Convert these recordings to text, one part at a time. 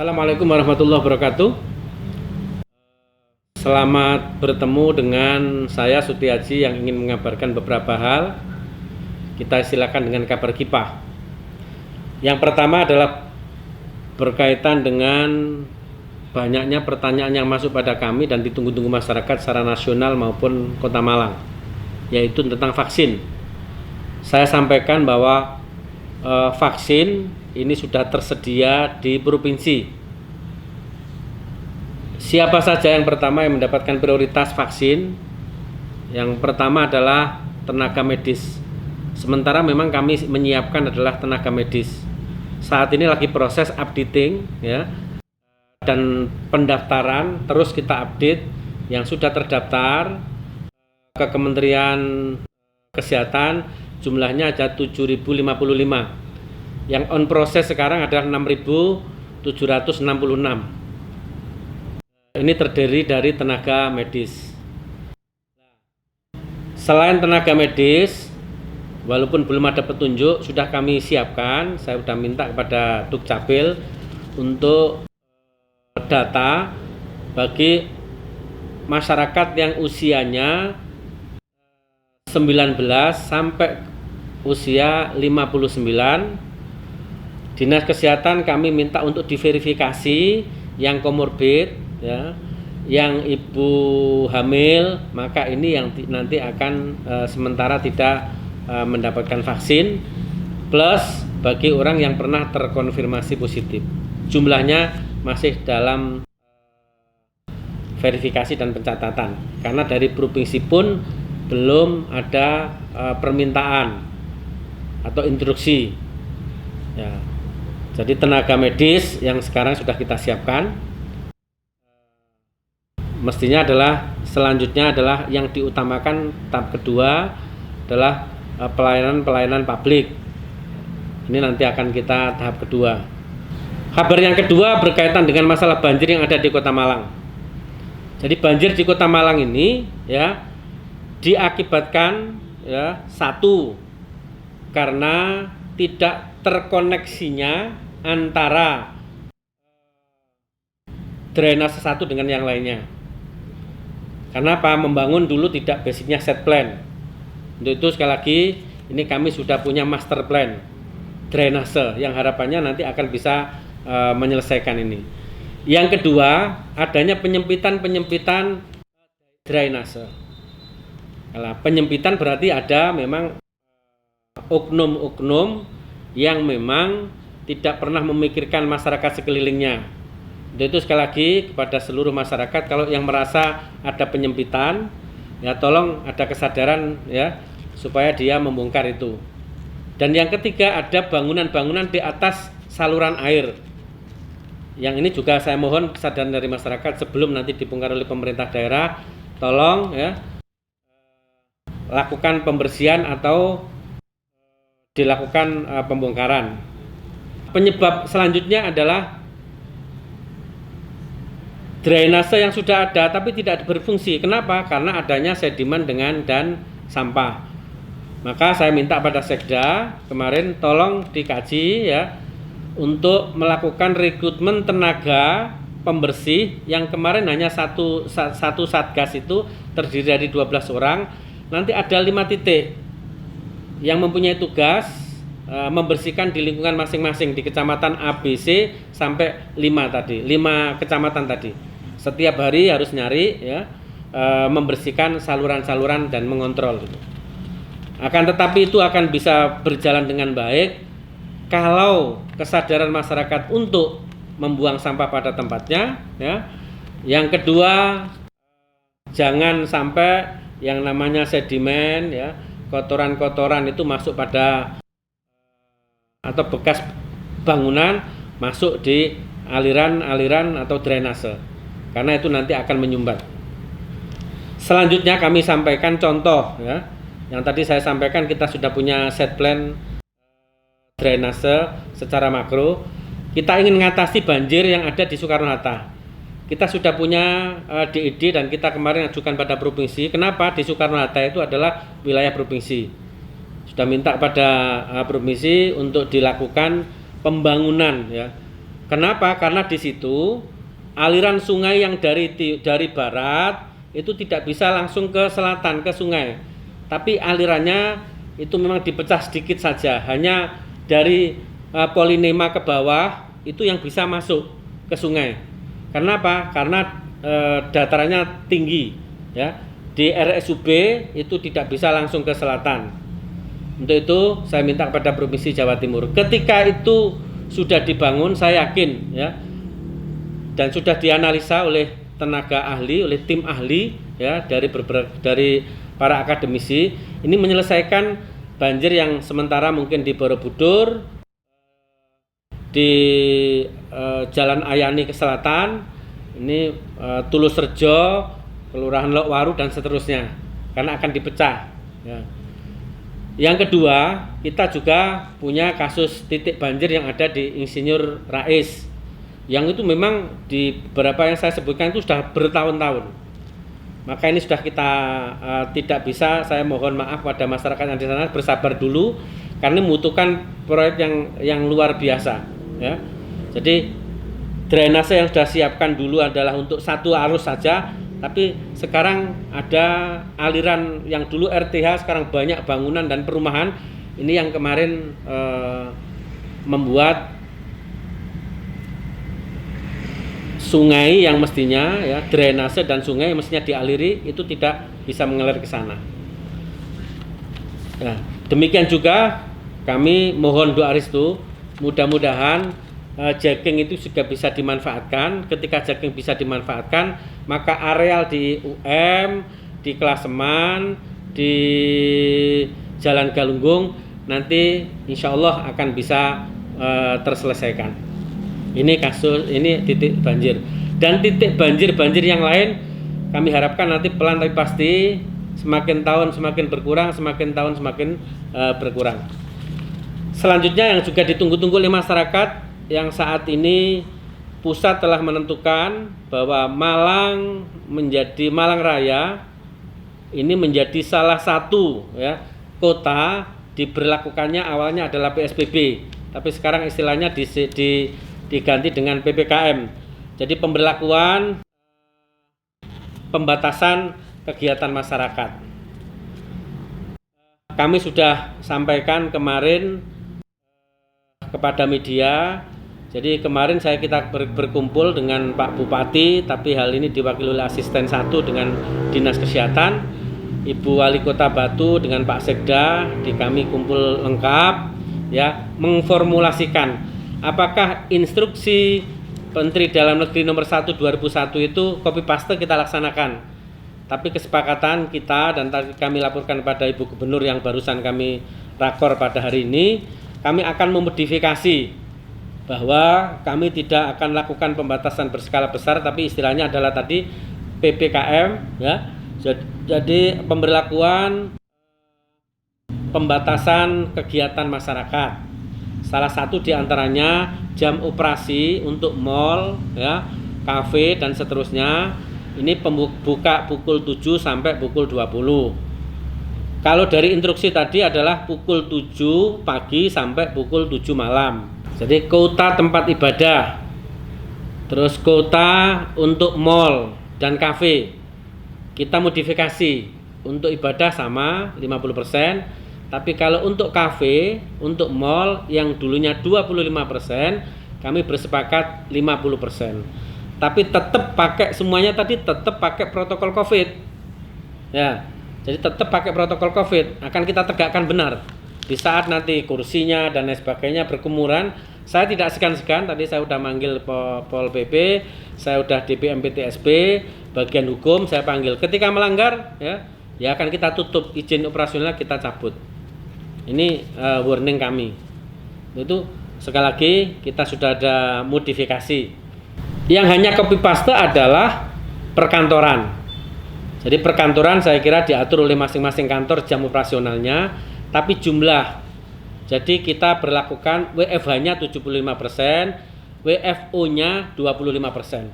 Assalamualaikum warahmatullahi wabarakatuh. Selamat bertemu dengan saya Sutiaji yang ingin mengabarkan beberapa hal. Kita silakan dengan kabar kipah. Yang pertama adalah berkaitan dengan banyaknya pertanyaan yang masuk pada kami dan ditunggu-tunggu masyarakat secara nasional maupun Kota Malang, yaitu tentang vaksin. Saya sampaikan bahwa vaksin ini sudah tersedia di provinsi. Siapa saja yang pertama yang mendapatkan prioritas vaksin? Yang pertama adalah tenaga medis. Sementara memang kami menyiapkan adalah tenaga medis. Saat ini lagi proses updating ya, dan pendaftaran terus kita update. Yang sudah terdaftar ke Kementerian Kesehatan jumlahnya ada 7.055. Yang on proses sekarang adalah 6.766. Ini terdiri dari tenaga medis. Selain tenaga medis, walaupun belum ada petunjuk, sudah kami siapkan. Saya sudah minta kepada Dukcapil untuk data bagi masyarakat yang usianya 19 sampai usia 59. Dinas Kesehatan kami minta untuk diverifikasi yang komorbid ya, yang ibu hamil, maka ini yang nanti akan sementara tidak mendapatkan vaksin, plus bagi orang yang pernah terkonfirmasi positif. Jumlahnya masih dalam verifikasi dan pencatatan, karena dari provinsi pun belum ada permintaan atau instruksi ya. Jadi tenaga medis yang sekarang sudah kita siapkan, mestinya adalah selanjutnya adalah yang diutamakan tahap kedua adalah pelayanan publik. Ini nanti akan kita tahap kedua. Kabar yang kedua berkaitan dengan masalah banjir yang ada di Kota Malang. Jadi banjir di Kota Malang ini ya diakibatkan ya, satu, karena tidak terkoneksinya antara drainase satu dengan yang lainnya. Karena apa? Membangun dulu tidak basicnya set plan. Untuk itu sekali lagi ini kami sudah punya master plan drainase yang harapannya nanti akan bisa menyelesaikan ini. Yang kedua, adanya penyempitan drainase. Kalau penyempitan berarti ada memang oknum-oknum yang memang tidak pernah memikirkan masyarakat sekelilingnya. Itu sekali lagi kepada seluruh masyarakat, kalau yang merasa ada penyempitan ya tolong ada kesadaran ya supaya dia membongkar itu. Dan yang ketiga, ada bangunan-bangunan di atas saluran air. Yang ini juga saya mohon kesadaran dari masyarakat sebelum nanti dibongkar oleh pemerintah daerah, tolong ya lakukan pembersihan atau dilakukan pembongkaran. Penyebab selanjutnya adalah drainase yang sudah ada tapi tidak berfungsi. Kenapa? Karena adanya sedimen dan sampah. Maka saya minta pada Sekda kemarin tolong dikaji ya untuk melakukan rekrutmen tenaga pembersih yang kemarin hanya satu satgas itu terdiri dari 12 orang. Nanti ada 5 titik yang mempunyai tugas membersihkan di lingkungan masing-masing di kecamatan ABC sampai 5 kecamatan tadi. Setiap hari harus nyari ya membersihkan saluran-saluran dan mengontrol gitu. Akan tetapi itu akan bisa berjalan dengan baik kalau kesadaran masyarakat untuk membuang sampah pada tempatnya ya. Yang kedua, jangan sampai yang namanya sedimen ya, kotoran-kotoran itu masuk pada atau bekas bangunan masuk di aliran-aliran atau drainase, karena itu nanti akan menyumbat. Selanjutnya kami sampaikan contoh ya, yang tadi saya sampaikan kita sudah punya set plan drainase secara makro. Kita ingin mengatasi banjir yang ada di Soekarno-Hatta. Kita sudah punya DID dan kita kemarin ajukan pada provinsi. Kenapa? Di Soekarno-Hatta itu adalah wilayah provinsi. Sudah minta pada provinsi untuk dilakukan pembangunan ya, Kenapa? Karena di situ aliran sungai yang dari barat itu tidak bisa langsung ke selatan ke sungai, tapi alirannya itu memang dipecah sedikit saja, hanya dari Polinema ke bawah itu yang bisa masuk ke sungai. Kenapa? Karena datarannya tinggi, ya. Di RSUB itu tidak bisa langsung ke selatan. Untuk itu saya minta kepada Provinsi Jawa Timur, ketika itu sudah dibangun, saya yakin, ya, dan sudah dianalisa oleh tenaga ahli, oleh tim ahli, ya, dari para akademisi, ini menyelesaikan banjir yang sementara mungkin di Borobudur, di Jalan Ayani ke selatan, ini Tulus Rejo, Kelurahan Lokwaru dan seterusnya, karena akan dipecah, ya. Yang kedua, kita juga punya kasus titik banjir yang ada di Insinyur Rais, yang itu memang di beberapa yang saya sebutkan itu sudah bertahun-tahun. Maka ini sudah kita tidak bisa, saya mohon maaf pada masyarakat yang di sana, bersabar dulu karena membutuhkan proyek yang luar biasa, ya. Jadi drainase yang sudah siapkan dulu adalah untuk satu arus saja, tapi sekarang ada aliran yang dulu RTH, sekarang banyak bangunan dan perumahan. Ini yang kemarin membuat sungai yang mestinya, ya, drainase dan sungai yang mestinya dialiri itu tidak bisa mengalir ke sana. Nah, demikian juga kami mohon doa restu, mudah-mudahan jaging itu juga bisa dimanfaatkan. Ketika jaging bisa dimanfaatkan, maka areal di UM, di Klaseman, di Jalan Galunggung nanti insya Allah akan bisa terselesaikan. Ini kasus, ini titik banjir. Dan titik banjir yang lain kami harapkan nanti pelan tapi pasti, semakin tahun semakin berkurang, semakin tahun semakin berkurang. Selanjutnya yang juga ditunggu-tunggu oleh masyarakat, yang saat ini pusat telah menentukan bahwa Malang Raya ini menjadi salah satu, ya, kota diberlakukannya awalnya adalah PSBB, tapi sekarang istilahnya diganti dengan PPKM. Jadi pembatasan kegiatan masyarakat. Kami sudah sampaikan kemarin kepada media. Jadi kemarin kita berkumpul dengan Pak Bupati, tapi hal ini diwakili oleh asisten 1 dengan Dinas Kesehatan, Ibu Wali Kota Batu dengan Pak Sekda, di kami kumpul lengkap, ya, mengformulasikan apakah instruksi Menteri Dalam Negeri nomor 1 2001 itu copy paste kita laksanakan. Tapi kesepakatan kita, dan tadi kami laporkan pada Ibu Gubernur yang barusan kami rakor pada hari ini, kami akan memodifikasi bahwa kami tidak akan lakukan pembatasan berskala besar, tapi istilahnya adalah tadi PPKM, ya. Jadi pemberlakuan pembatasan kegiatan masyarakat. Salah satu diantaranya jam operasi untuk mal, ya, kafe dan seterusnya. Ini buka pukul 7 sampai pukul 20. Kalau dari instruksi tadi adalah pukul 7 pagi sampai pukul 7 malam. Jadi kuota tempat ibadah, terus kuota untuk mal dan kafe kita modifikasi, untuk ibadah sama 50%, tapi kalau untuk kafe, untuk mal yang dulunya 25%, kami bersepakat 50%. Tapi tetap pakai semuanya, tadi tetap pakai protokol COVID, ya. Jadi tetap pakai protokol COVID, akan kita tegakkan benar. Di saat nanti kursinya dan lain sebagainya berkemuran, saya tidak segan-segan. Tadi saya sudah manggil Pol PP, saya sudah DPM PTSP, bagian hukum saya panggil. Ketika melanggar, ya akan kita tutup, izin operasional kita cabut. Ini warning kami. Itu sekali lagi kita sudah ada modifikasi. Yang hanya copy paste adalah perkantoran. Jadi perkantoran saya kira diatur oleh masing-masing kantor jam operasionalnya, tapi jumlah. Jadi kita berlakukan WFH-nya 75%, WFO-nya 25%.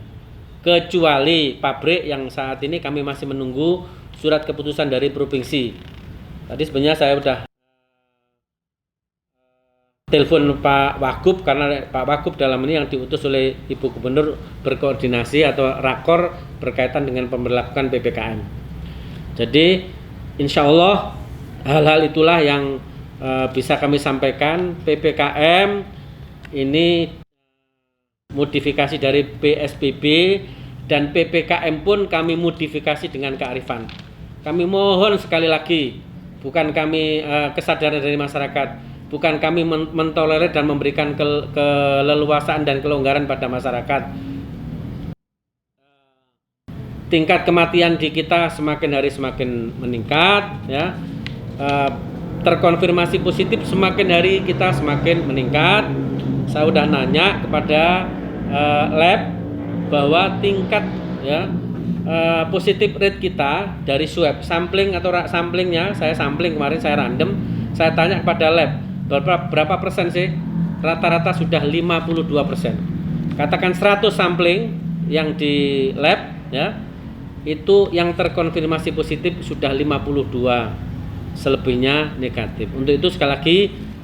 Kecuali pabrik yang saat ini kami masih menunggu surat keputusan dari provinsi. Tadi sebenarnya saya sudah telepon Pak Wagub, karena Pak Wagub dalam ini yang diutus oleh Ibu Gubernur berkoordinasi atau rakor berkaitan dengan pemberlakuan PPKM. Jadi insya Allah hal-hal itulah yang bisa kami sampaikan. PPKM ini modifikasi dari PSBB, dan PPKM pun kami modifikasi dengan kearifan. Kami mohon sekali lagi, bukan kami kesadaran dari masyarakat, bukan kami mentolerir dan memberikan keleluasaan dan kelonggaran pada masyarakat. Tingkat kematian di kita semakin hari semakin meningkat, ya. Terkonfirmasi positif semakin hari kita semakin meningkat. Saya udah nanya kepada lab bahwa tingkat, ya, positif rate kita dari swab sampling atau samplingnya, saya sampling kemarin, saya random, saya tanya kepada lab berapa persen sih, rata-rata sudah 52%. Katakan 100 sampling yang di lab, ya, itu yang terkonfirmasi positif sudah 52, selebihnya negatif. Untuk itu sekali lagi,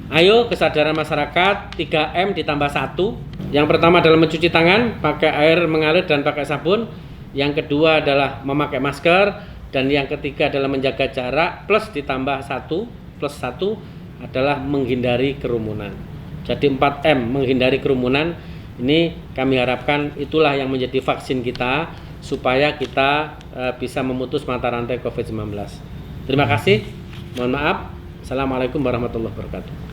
ayo kesadaran masyarakat 3M ditambah 1. Yang pertama adalah mencuci tangan, pakai air mengalir dan pakai sabun. Yang kedua adalah memakai masker, dan yang ketiga adalah menjaga jarak, plus ditambah 1 adalah menghindari kerumunan. Jadi 4M, menghindari kerumunan. Ini kami harapkan itulah yang menjadi vaksin kita supaya kita bisa memutus mata rantai COVID-19. Terima kasih. Mohon maaf. Assalamualaikum warahmatullahi wabarakatuh.